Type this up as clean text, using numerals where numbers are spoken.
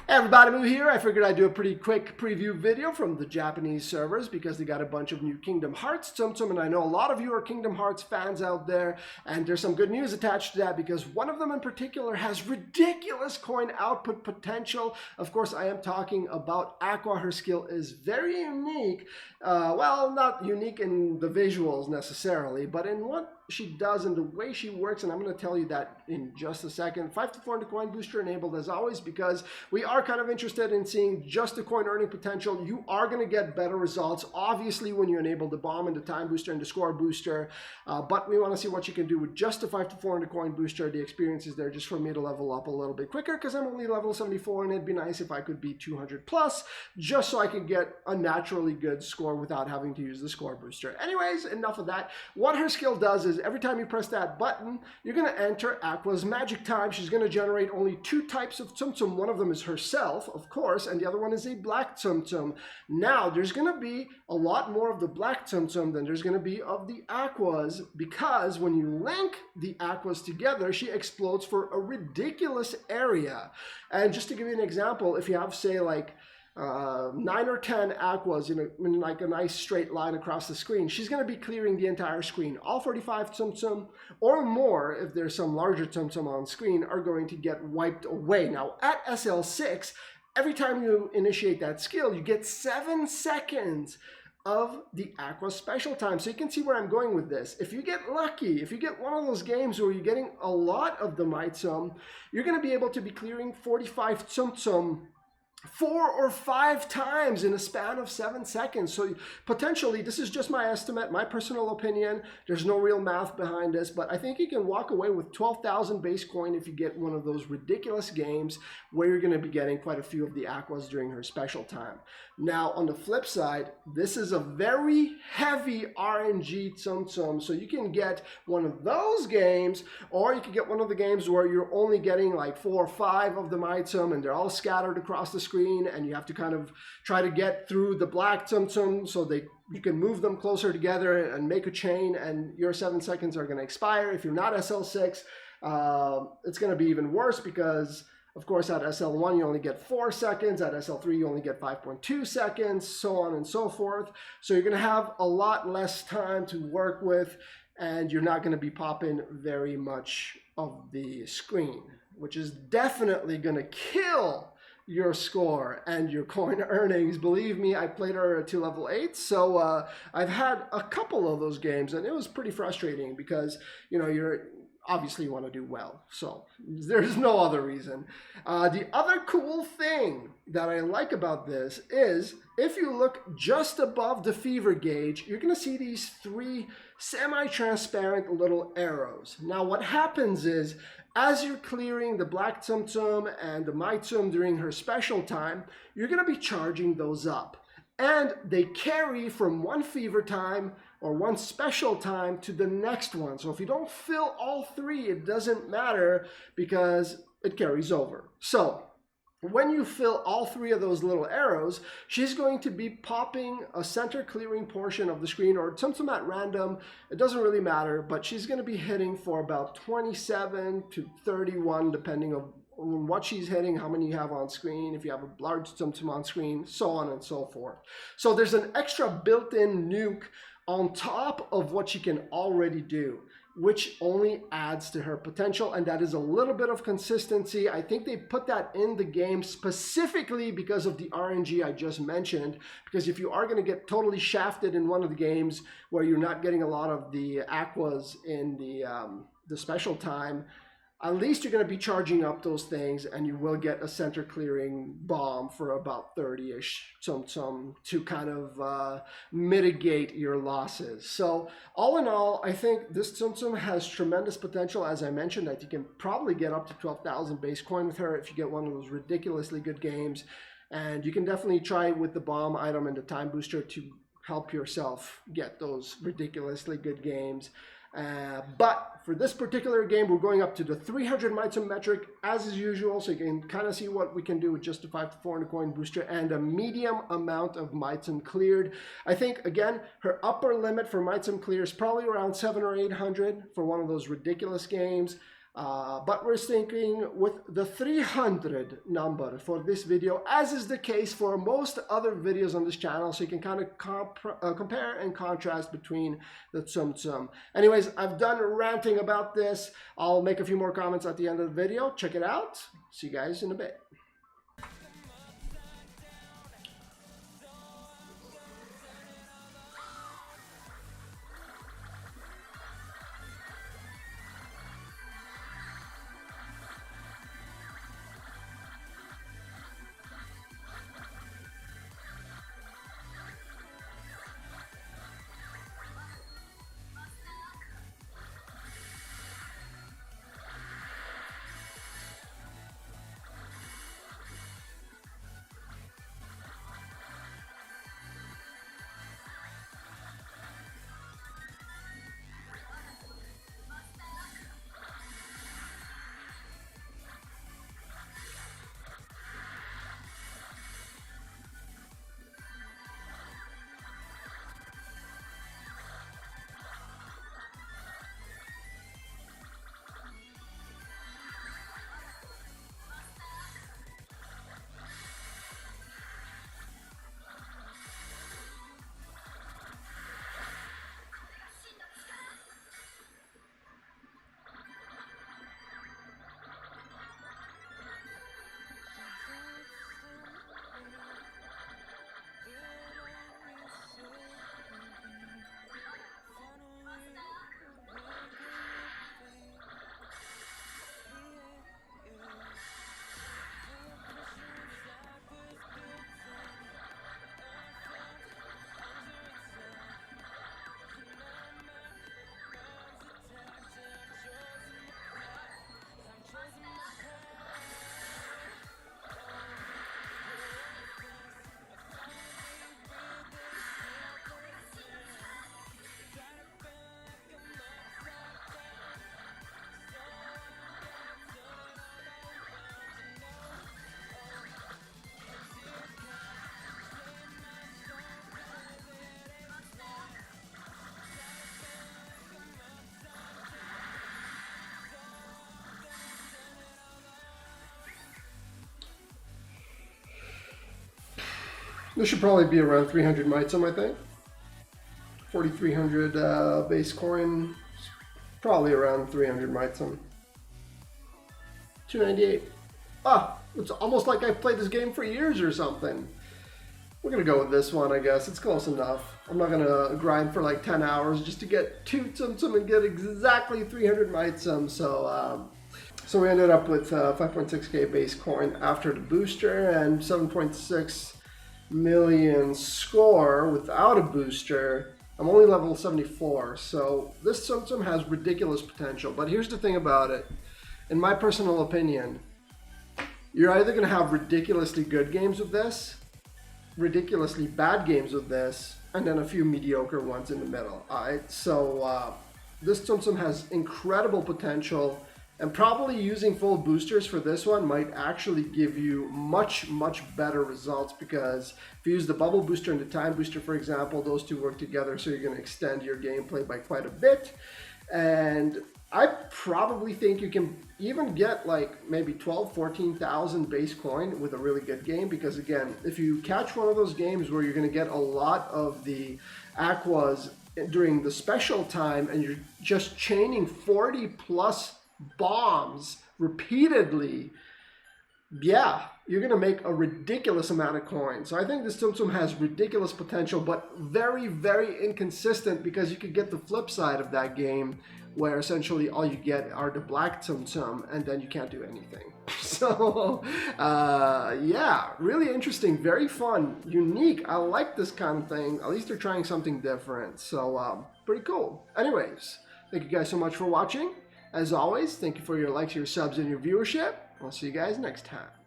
Hey everybody, Moo here. I figured I'd do a pretty quick preview video from the Japanese servers because they got a bunch of new Kingdom Hearts Tsum Tsum, and I know a lot of you are Kingdom Hearts fans out there, and there's some good news attached to that because one of them in particular has ridiculous coin output potential. Of course, I am talking about Aqua. Her skill is very unique. Well, not unique in the visuals necessarily, but in what she does and the way she works, and I'm going to tell you that in just a second. 5 to 400 coin booster enabled as always because we are kind of interested in seeing just the coin earning potential. You are going to get better results obviously when you enable the bomb and the time booster and the score booster, but we want to see what you can do with just the 5 to 400 coin booster. The experience is there just for me to level up a little bit quicker because I'm only level 74, and it'd be nice if I could be 200 plus just so I could get a naturally good score without having to use the score booster. Anyways, enough of that. What her skill does is every time you press that button, you're going to enter Aqua's magic time. She's going to generate only 2 types of Tsum Tsum. One of them is herself, of course, and the other one is a black Tsum Tsum. Now, there's going to be a lot more of the black Tsum Tsum than there's going to be of the Aquas because when you link the Aquas together, she explodes for a ridiculous area. And just to give you an example, if you have, say, like 9 or 10 Aquas in like a nice straight line across the screen, she's going to be clearing the entire screen. All 45 Tsum Tsum or more, if there's some larger Tsum Tsum on screen, are going to get wiped away. Now at SL6, every time you initiate that skill, you get 7 seconds of the Aqua special time. So you can see where I'm going with this. If you get lucky, if you get one of those games where you're getting a lot of the Might Tsum, you're going to be able to be clearing 45 Tsum Tsum 4 or 5 times in a span of 7 seconds. So potentially, this is just my estimate, my personal opinion. There's no real math behind this, but I think you can walk away with 12,000 base coin if you get one of those ridiculous games where you're going to be getting quite a few of the Aquas during her special time. Now, on the flip side, this is a very heavy RNG Tsum Tsum, so you can get one of those games, or you can get one of the games where you're only getting like 4 or 5 of the Might Tsum, and they're all scattered across the screen, and you have to kind of try to get through the black Tsum Tsum so you can move them closer together and make a chain, and your 7 seconds are going to expire. If you're not SL6, it's going to be even worse because, of course, at SL1 you only get 4 seconds, at SL3 you only get 5.2 seconds, so on and so forth. So you're going to have a lot less time to work with, and you're not going to be popping very much of the screen, which is definitely going to kill your score and your coin earnings. Believe me, I played her to level 8, so I've had a couple of those games, and it was pretty frustrating because, you know, obviously you want to do well, so there's no other reason. The other cool thing that I like about this is if you look just above the fever gauge, you're going to see these 3 semi-transparent little arrows. Now what happens is, as you're clearing the black Tsum Tsum and the Might Tsum during her special time, you're going to be charging those up. And they carry from one fever time or one special time to the next one. So if you don't fill all 3, it doesn't matter because it carries over. So when you fill all 3 of those little arrows, she's going to be popping a center clearing portion of the screen, or Tsum Tsum at random. It doesn't really matter, but she's going to be hitting for about 27 to 31, depending on what she's hitting, how many you have on screen, if you have a large Tsum Tsum on screen, so on and so forth. So there's an extra built-in nuke on top of what she can already do, which only adds to her potential, and that is a little bit of consistency. I think they put that in the game specifically because of the RNG I just mentioned, because if you are going to get totally shafted in one of the games where you're not getting a lot of the Aquas in the special time, at least you're going to be charging up those things, and you will get a center clearing bomb for about 30-ish Tsum Tsum to kind of mitigate your losses. So all in all, I think this Tsum Tsum has tremendous potential. As I mentioned, I think you can probably get up to 12,000 base coin with her if you get one of those ridiculously good games. And you can definitely try with the bomb item and the time booster to help yourself get those ridiculously good games. But for this particular game, we're going up to the 300 Might Tsum metric as is usual, so you can kind of see what we can do with just a 5 to 400 coin booster and a medium amount of Might Tsum cleared. I think, again, her upper limit for Might Tsum clear is probably around 700 or 800 for one of those ridiculous games. But we're thinking with the 300 number for this video, as is the case for most other videos on this channel, so you can kind of compare and contrast between the Tsum Tsum. Anyways, I've done ranting about this. I'll make a few more comments at the end of the video. Check it out. See you guys in a bit. This should probably be around 300 Tsum, I think. 4,300 base coin, probably around 300 Tsum. 298. Ah, it's almost like I've played this game for years or something. We're gonna go with this one, I guess. It's close enough. I'm not gonna grind for like 10 hours just to get 2 Tsum Tsum and get exactly 300 Tsum. So we ended up with 5.6k base coin after the booster and 7.6 million score without a booster. I'm only level 74, so this Tsum Tsum has ridiculous potential. But here's the thing about it. In my personal opinion, you're either going to have ridiculously good games with this, ridiculously bad games with this, and then a few mediocre ones in the middle. Alright, so this Tsum Tsum has incredible potential. And probably using full boosters for this one might actually give you much, much better results, because if you use the bubble booster and the time booster, for example, those two work together, so you're going to extend your gameplay by quite a bit. And I probably think you can even get like maybe 12, 14,000 base coin with a really good game, because again, if you catch one of those games where you're going to get a lot of the Aquas during the special time and you're just chaining 40 plus bombs repeatedly, yeah, you're gonna make a ridiculous amount of coins. So I think this Tsum Tsum has ridiculous potential, but very, very inconsistent, because you could get the flip side of that game where essentially all you get are the black Tsum Tsum and then you can't do anything. So yeah, really interesting, very fun, unique. I like this kind of thing. At least they're trying something different. So pretty cool. Anyways, thank you guys so much for watching. As always, thank you for your likes, your subs, and your viewership. I'll see you guys next time.